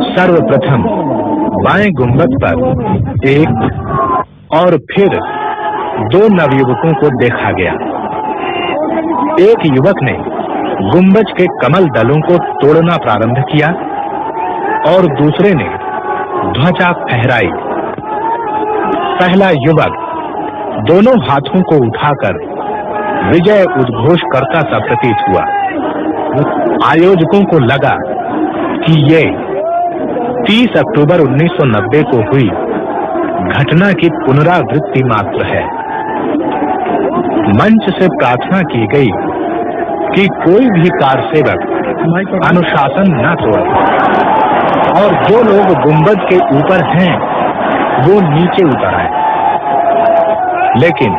सर्वप्रथम बाएं गुंबद पर एक और फिर दो नवयुवकों को देखा गया। एक युवक ने गुंबज के कमल दलों को तोड़ना प्रारंभ किया और दूसरे ने ध्वजा फहराई। पहला युवक दोनों हाथों को उठाकर विजय उद्घोष करता सा प्रतीत हुआ। आयोजकों को लगा कि ये 30 अक्टूबर 1990 को हुई घटना की पुनरावृत्ति मात्र है। मंच से प्रार्थना की गई कि कोई भी कारसेवक अनुशासन न तोड़े और जो लोग गुंबद के ऊपर हैं वो नीचे उतर आए। लेकिन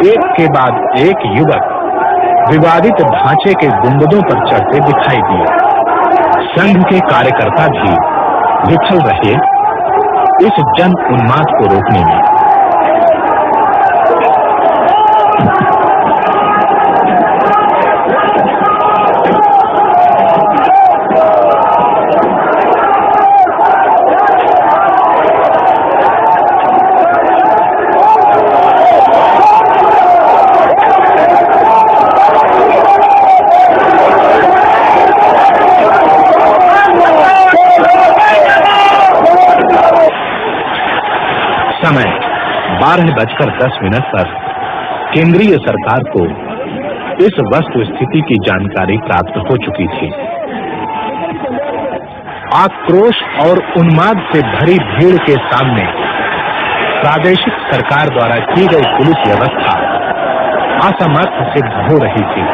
एक के बाद एक युवक विवादित ढांचे के गुंबदों पर चढ़ते दिखाई दिए। संघ के कार्यकर्ता भी विफल रहे इस जन उन्माद को रोकने में। समय 12:10 पर केंद्रीय सरकार को इस वस्तु स्थिति की जानकारी प्राप्त हो चुकी थी। आक्रोश और उन्माद से भरी भीड़ के सामने प्रादेशिक सरकार द्वारा की गई पुलिस व्यवस्था असमर्थ सिद्ध हो रही थी।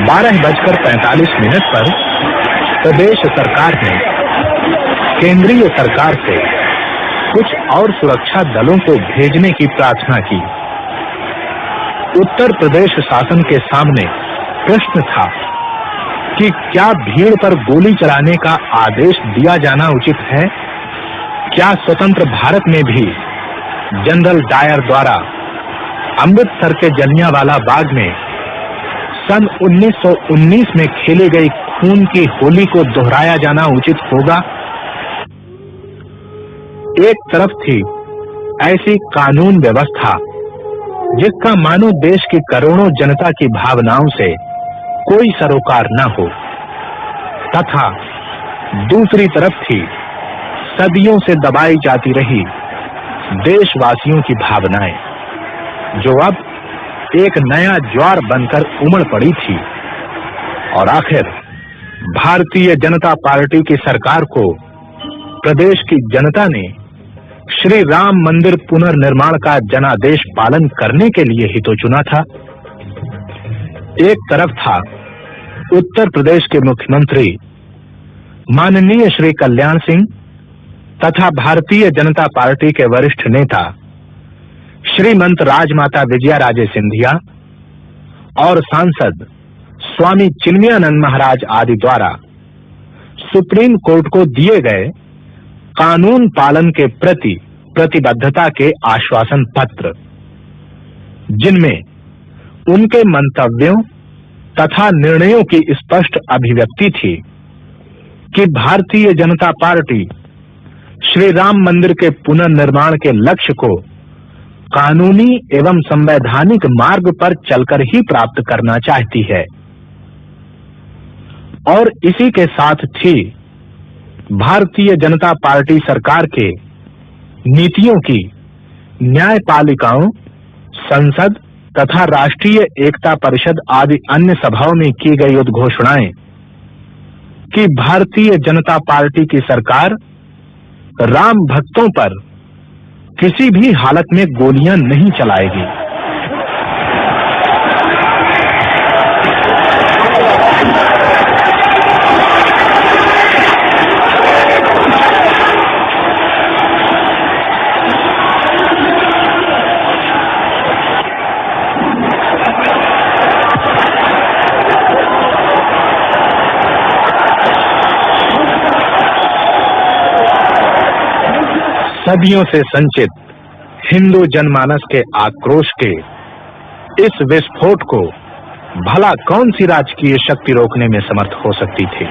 बारह 12:45 पर प्रदेश सरकार ने केंद्रीय सरकार से कुछ और सुरक्षा दलों को भेजने की प्रार्थना की। उत्तर प्रदेश शासन के सामने प्रश्न था कि क्या भीड़ पर गोली चलाने का आदेश दिया जाना उचित है? क्या स्वतंत्र भारत में भी जनरल डायर द्वारा अमृतसर के जलियांवाला बाग में सन 1919 में खेली गई खून की होली को दोहराया जाना उचित होगा? एक तरफ थी ऐसी कानून व्यवस्था जिसका मानो देश की करोड़ों जनता की भावनाओं से कोई सरोकार न हो, तथा दूसरी तरफ थी सदियों से दबाई जाती रही देशवासियों की भावनाएं, जो अब एक नया ज्वार बनकर उमड़ पड़ी थी। और आखिर भारतीय जनता पार्टी की सरकार को प्रदेश की जनता ने श्री राम मंदिर पुनर्निर्माण का जनादेश पालन करने के लिए ही तो चुना था। एक तरफ था उत्तर प्रदेश के मुख्यमंत्री माननीय श्री कल्याण सिंह तथा भारतीय जनता पार्टी के वरिष्ठ नेता श्रीमंत राजमाता विजया राजे सिंधिया और सांसद स्वामी चिन्मयानंद महाराज आदि द्वारा सुप्रीम कोर्ट को दिए गए कानून पालन के प्रति प्रतिबद्धता के आश्वासन पत्र, जिनमें उनके मंतव्यों तथा निर्णयों की स्पष्ट अभिव्यक्ति थी कि भारतीय जनता पार्टी श्री राम मंदिर के पुनर्निर्माण के लक्ष्य को कानूनी एवं संवैधानिक मार्ग पर चलकर ही प्राप्त करना चाहती है। और इसी के साथ थी भारतीय जनता पार्टी सरकार के नीतियों की न्यायपालिकाओं, संसद तथा राष्ट्रीय एकता परिषद आदि अन्य सभाओं में की गई उद्घोषणाएं कि भारतीय जनता पार्टी की सरकार राम भक्तों पर किसी भी हालत में गोलियां नहीं चलाएगी। सदियों से संचित हिंदू जनमानस के आक्रोश के इस विस्फोट को भला कौन सी राजकीय शक्ति रोकने में समर्थ हो सकती थी?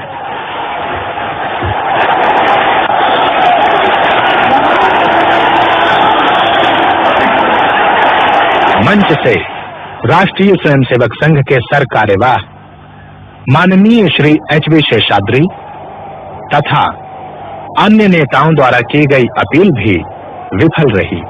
मंच से राष्ट्रीय स्वयंसेवक संघ के सर कार्यवाह माननीय श्री एच.वी. शेषाद्री तथा अन्य नेताओं द्वारा की गई अपील भी विफल रही।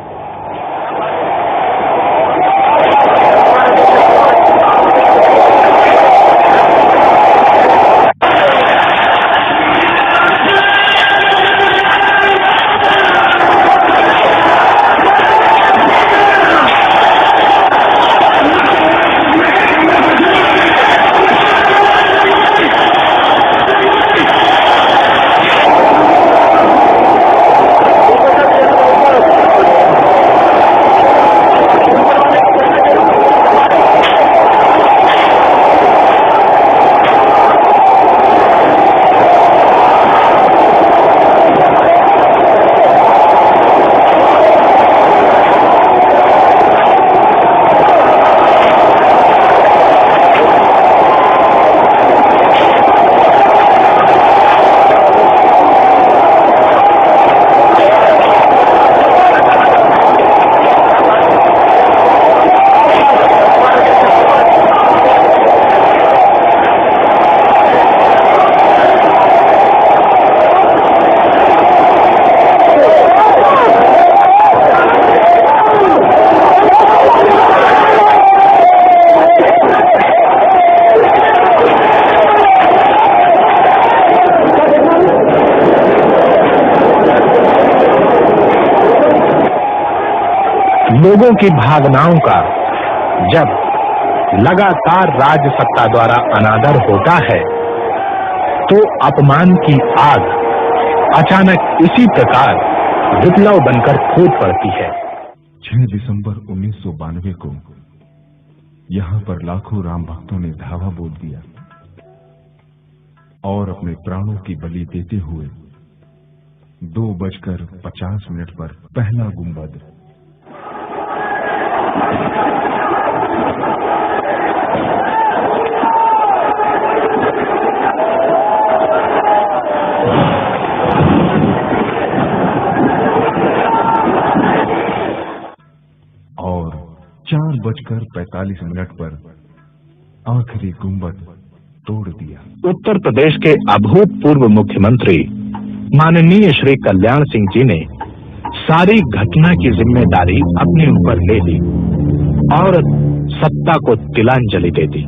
लोगों की भावनाओं का जब लगातार राज सत्ता द्वारा अनादर होता है तो अपमान की आग अचानक इसी प्रकार विप्लव बनकर फूट पड़ती है। 6 दिसंबर 1992 को यहाँ पर लाखों राम भक्तों ने धावा बोल दिया और अपने प्राणों की बलि देते हुए 2:50 पर पहला गुंबद और 4:45 पर आखिरी गुंबद तोड़ दिया। उत्तर प्रदेश के अभूतपूर्व मुख्यमंत्री माननीय श्री कल्याण सिंह जी ने सारी घटना की जिम्मेदारी अपने ऊपर ले ली और सत्ता को तिलांजलि दे दी।